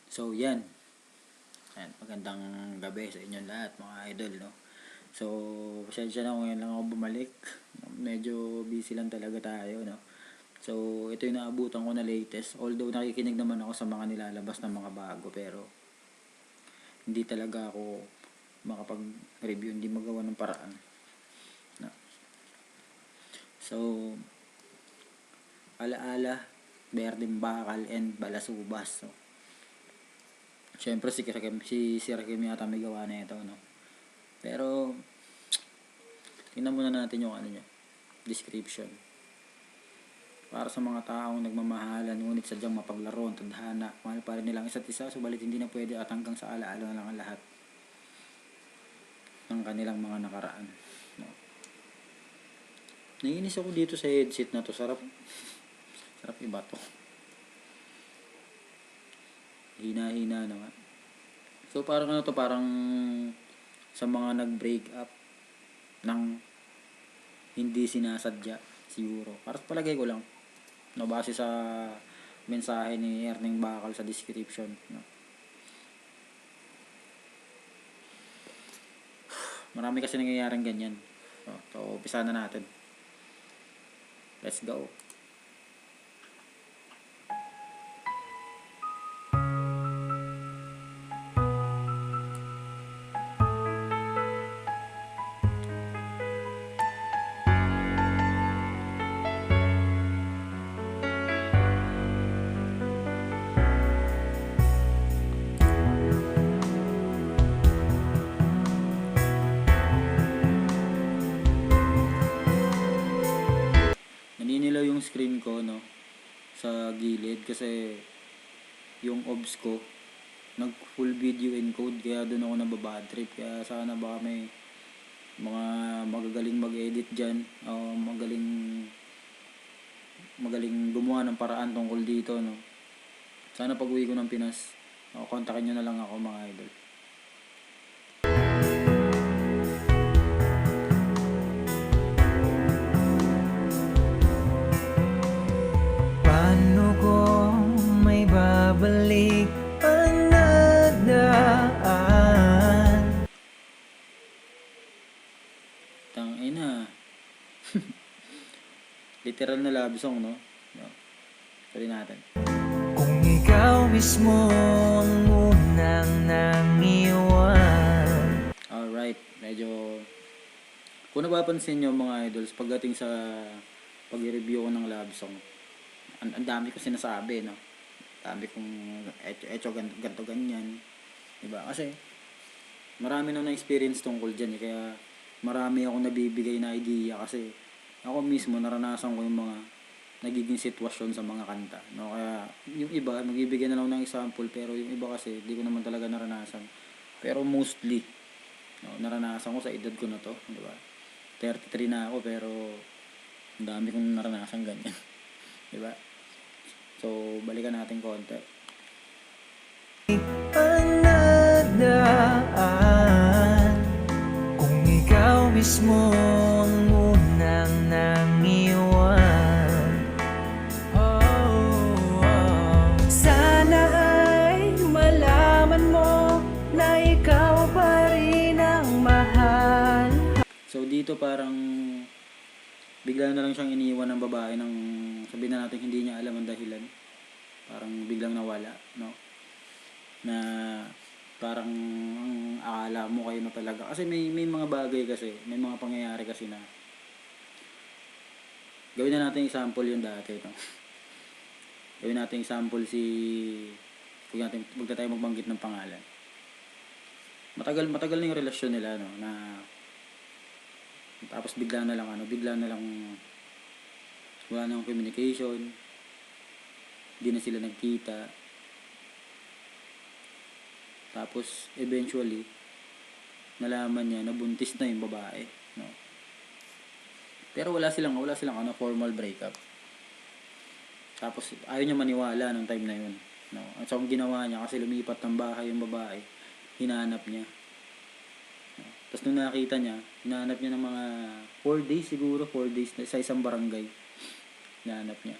So yan. Ayan, magandang gabi sa inyong lahat mga idol, no. So pasensya na kung ngayon lang ako bumalik. Medyo busy lang talaga tayo, no. So ito yung naabutan ko na latest. Although nakikinig naman ako sa mga nilalabas ng mga bago, pero hindi talaga ako makapag-review, hindi magawa ng paraan, no. So Alaala, Berdeng Bakal and Balasubas, no. Siyempre si Sir Kim yata may gawa na ito, no. Pero tingnan muna natin yung description. Para sa mga taong nagmamahalan ngunit sadyang mapaglaro ang tadhana, mahal pa rin nilang isa't isa, subalit hindi na pwede at hanggang sa alaala na lang ang lahat ng kanilang mga nakaraan, no. Naiinis ako dito sa headset na to. Sarap iba to. Hina-hina naman. So parang parang sa mga nag-break up ng hindi sinasadya siguro. Para palagay ko lang, no, base sa mensahe ni Erneng Bakal sa description, no. Marami kasi nangyayaring ganyan. So umpisa na natin. Let's go. Naninilaw yung screen ko, no, sa gilid kasi yung obs ko nag full video encode, kaya doon ako nababad trip. Kaya sana baka may mga magagaling mag-edit dyan o magaling gumawa ng paraan tungkol dito, no. Sana pag uwi ko ng Pinas, kontakin nyo na lang ako mga idol. Paano ko may babalik ang nadaan? Tangina. Literal na love song, no? Tuloy natin. Kung ikaw mismo ang unang nangiwan. Alright, medyo kung napapansin nyo mga idols, pagdating sa pag-review ko ng love song, ang dami ko sinasabi, no? Dami kong eto ganto ganyan, diba? Kasi marami na na-experience tungkol dyan, kaya marami akong nabibigay na idea kasi ako mismo naranasan ko yung mga nagiging sitwasyon sa mga kanta, no. Kaya yung iba magbibigay na lang ng example, pero yung iba kasi di ko naman talaga naranasan, pero mostly, no, naranasan ko sa edad ko na to, di ba? 33 na ako, pero ang dami kong naranasan ganyan. Di ba? So balikan natin konti. Ang nadaan. Kung ikaw mismo ang unang nangiwan. Sana ay malaman mo na ikaw pa rin ang mahal. So dito parang bigla na lang siyang iniwan ng babae ng sabihin na natin hindi niya alam ang dahilan. Parang biglang nawala, no? Na parang ang akala mo kayo na talaga. Kasi may mga bagay kasi, may mga pangyayari kasi na gawin na natin example yung dati, no? Gawin natin example huwag tayo magbanggit ng pangalan. Matagal na yung relasyon nila, no, na tapos bigla na lang wala nang communication, hindi na sila nagkita, tapos eventually nalaman niya na buntis na yung babae, no. Pero wala silang formal breakup. Tapos ayaw niya maniwala nung time na yun, no. At so ang ginawa niya, kasi lumipat ng bahay yung babae, hinanap niya. Tapos nung nakita niya, hinahanap niya ng mga 4 days siguro, 4 days sa isang barangay. Hinahanap niya.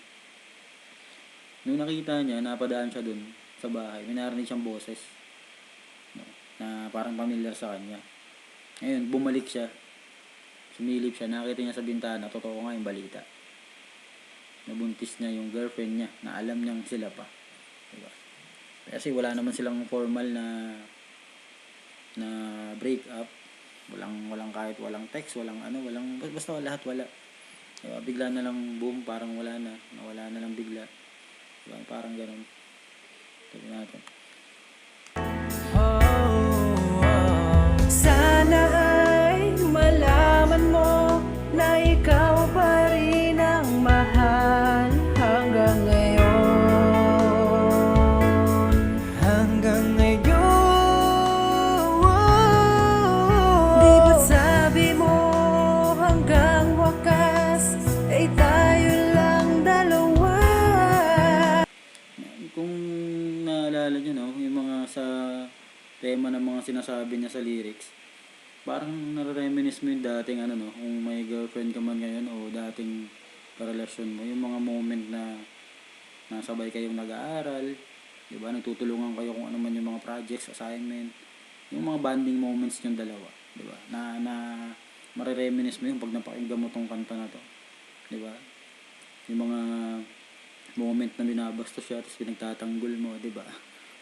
Nung nakita niya, napadaan siya dun. sa bahay. May narinig siyang boses, no, na parang familiar sa kanya. Ngayon, bumalik siya. Sumilip siya, nakita niya sa bintana, totoo nga yung balita. Nabuntis niya yung girlfriend niya, na alam niyang sila pa. Diba? Kasi wala naman silang formal na break up. Walang kahit walang text, walang basta lahat wala. Diba? Bigla na lang boom, parang wala na, nawala na lang bigla. Diba? Parang ganun. Sabi natin. Sana ay malaman mo na ikaw pa rin ang mahal hanggang ngayon. Hanggang ngayon. Di ba sabi mo hanggang wakas ay tayo lang dalawa? Kung naalala nyo, no, yung mga sa tema ng mga sinasabi niya sa lyrics, parang nare-reminisce mo yung dating kung may girlfriend ka man ngayon o dating karelasyon mo, yung mga moment na nasabay kayong nag-aaral, di ba, nagtutulungan kayo kung ano man yung mga projects, assignment, yung mga bonding moments yung dalawa, di ba, na marereminisce mo yung pag napakinggan mo tong kanta na to, di ba, yung mga moment na binabastos siya tapos pinagtatanggol mo, di ba,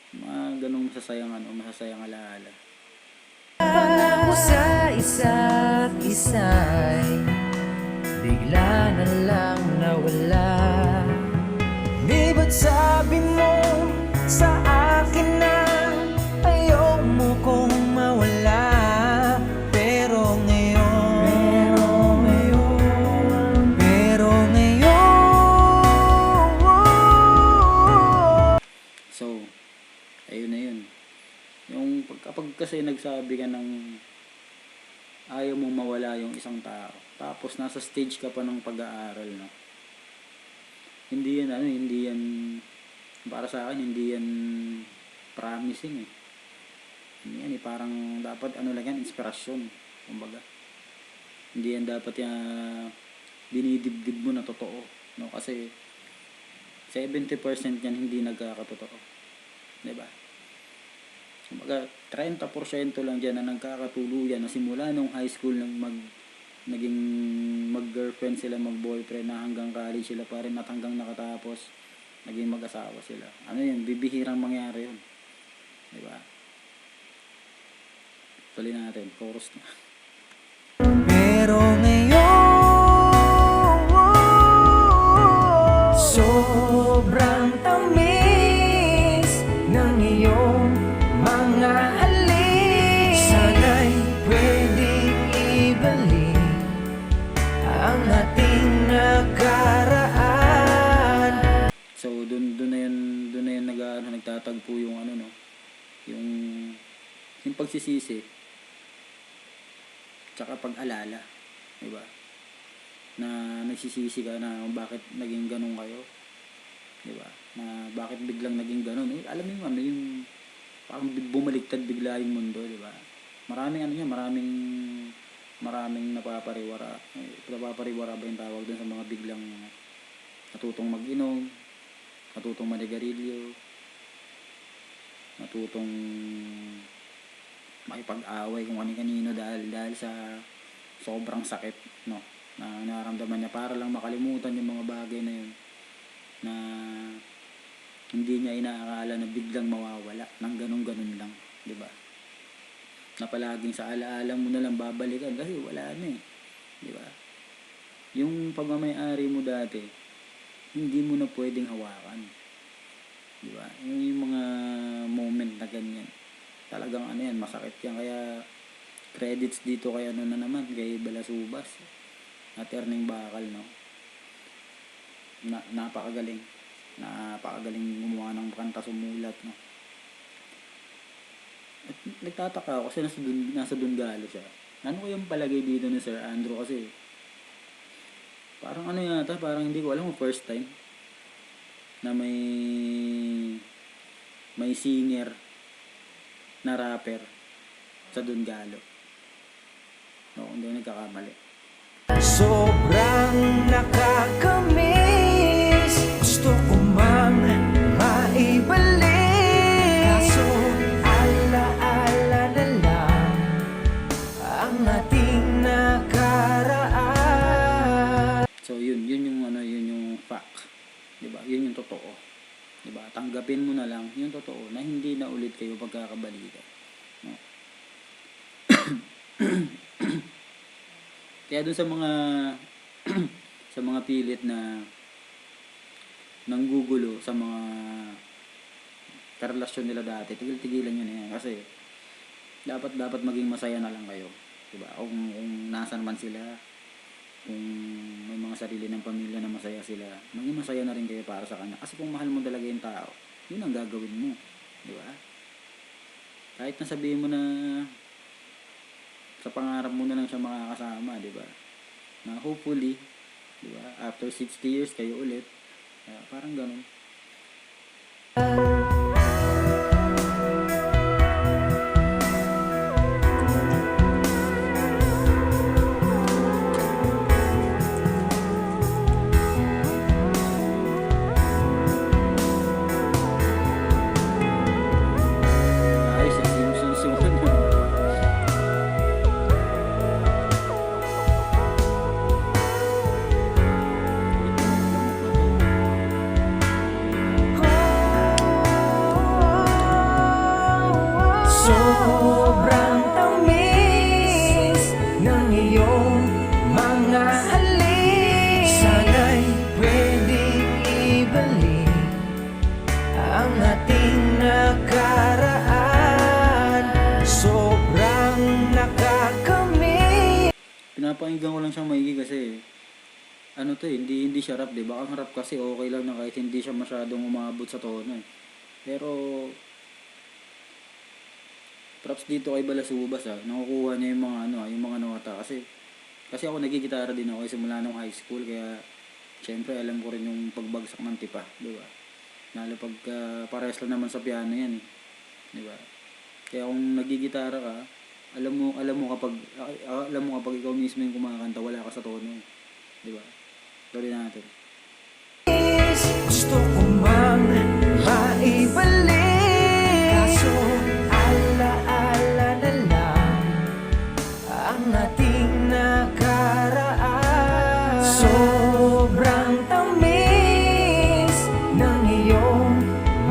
mga ganong masasayang alaala. Pangako sa isa't isa'y bigla na lang nawala. Di ba't sabi mo sa akin na ayaw mo kong mawala? Pero ngayon. So, ayun na yun. Yung kapag kasi nagsabi ka ng ayaw mong mawala yung isang tao, tapos nasa stage ka pa ng pag-aaral, no? Hindi yan para sa akin, hindi yan promising eh. Hindi yan parang dapat lang yan, inspirasyon, kumbaga. Hindi yan dapat yan dinidibdib mo na totoo, no? Kasi 70% yan hindi nagkakatotoo, diba? Kumbaga 30% lang dyan na nagkakatuluyan na simula nung high school naging mag-girlfriend sila, mag-boyfriend, na hanggang college sila pa rin at hanggang nakatapos naging mag-asawa sila. Yun, bibihirang mangyari yun, diba? Tuloy natin, chorus na. Pero ngayon, sobrang tamis ng iyong mga halik. Sana'y pwedeng ibalik ang ating nakaraan. So dun na yun nagtatagpo yung yung pagsisisi tsaka pag-alala, diba? Na nagsisisi ka na bakit naging ganun kayo, diba? Na bakit biglang naging ganun. Alam mo yung parang bumaliktad bigla yung mundo, diba? Maraming napapariwara ba yung tawag dun sa mga biglang natutong mag-inom, natutong manigarilyo, natutong makipag-away kung kanino dahil sa sobrang sakit, no, na nararamdaman niya para lang makalimutan yung mga bagay na yun na hindi niya inaakala na biglang mawawala ng ganun lang, di ba? Na palaging sa alaala mo na lang babalikan kasi wala na eh, di ba? Yung pagmamay-ari mo dati hindi mo na pwedeng hawakan, di ba? Yung mga moment na ganyan talagang yan, masakit yan. Kaya credits dito kay kay Balasubas at Erning Bakal, no? Napakagaling gumawa ng kanta, sumulat, no? At nagtataka ako kasi nasa Dungalo siya. Ano ko yung palagay dito ni Sir Andrew, kasi parang parang hindi ko alam kung first time na may singer na rapper sa Dungalo. No, hindi nagkakamali. Sobrang nakakamiss, gusto ko mang maibalik yung totoo na hindi na ulit kayo pagkakabalikan, no? Kaya dun sa mga sa mga pilit na nanggugulo sa mga karelasyon nila dati, tigil-tigilan nyo na yan kasi dapat maging masaya na lang kayo, diba? Kung nasan man sila, kung may mga sarili ng pamilya na masaya sila, maging masaya na rin kayo para sa kanya. Kasi kung mahal mo talaga yung tao, yun ang gagawin mo, diba? Kahit na sabihin mo na sa pangarap mo na lang siya makakasama, diba? Na hopefully, diba, after 60 years kayo ulit, parang ganun. Ayos, ang Simpsons yung ano. Sobrang tamis ng iyong mga halik. Sana'y pwedeng ibalik ang ating nakaraan. Sobrang nakakamiss. Pinapakinggan ko lang siyang maigi kasi ano to eh, hindi siya rap, diba? Ang rap kasi okay lang na kahit hindi siya masyadong umabot sa tono eh. Pero props dito kay Balasubas nakukuha niya yung mga yung mga nota kasi ako nagigitara din ako simula nung high school, kaya syempre alam ko rin yung pagbagsak ng tipa, diba? Lalo pag parehas lang naman sa piano yan eh, diba? Kaya kung nagigitara ka, alam mo kapag ikaw mismo yung kumakanta, wala ka sa tono eh, diba? Tuloy natin. Gusto ko mang maibalik, kaso ala-ala na lang ang ating nakaraan. Sobrang tamis ng iyong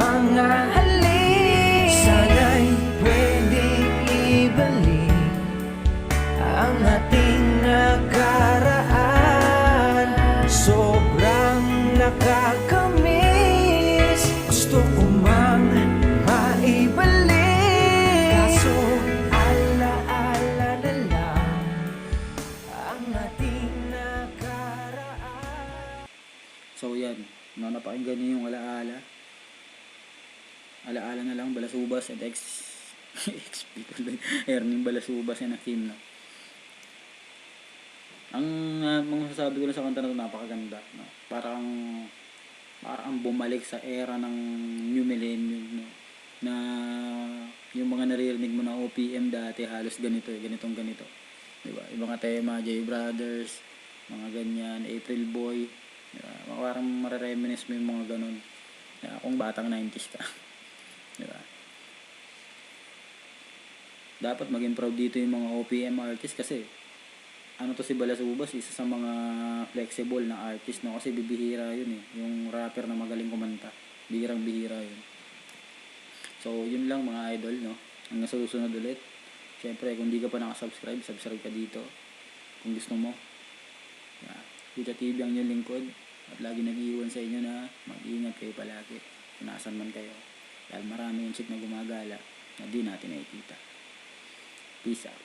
mga halik. Sana'y pwedeng ibalik ang ating nakaraan. Sobrang nakakamiss. Gusto ko mang maibalik, kaso ala-ala na lang ang ating nakaraan. So yan, napakinggan niyo yung alaala. Alaala na lang, Balasubas and Erning Balasubas yan ang team, no? Ang mga sasabi ko lang sa kanta na ito, napakaganda, no? Parang bumalik sa era ng New Millennium, no? Na yung mga naririnig mo na OPM dati halos ganito eh, ganito, diba? Yung mga tema, J Brothers, mga ganyan, April Boy, diba? Parang marareminis mo yung mga ganun, kung batang 90s ka. Diba? Dapat maging proud dito yung mga OPM artist kasi ano to, si Balasubas, isa sa mga flexible na artist, no? Kasi bibihira yun eh, yung rapper na magaling kumanta, bihirang-bihira yun. So yun lang mga idol, no? Hanggang sa susunod ulit. Syempre kung di ka pa nakasubscribe, subscribe ka dito kung gusto mo. Kuya TV ang inyong lingkod at lagi nag-iwan sa inyo na mag-iingat kayo palagi kung nasan man kayo, dahil marami yung shit na gumagala na di natin nakikita. Peace out.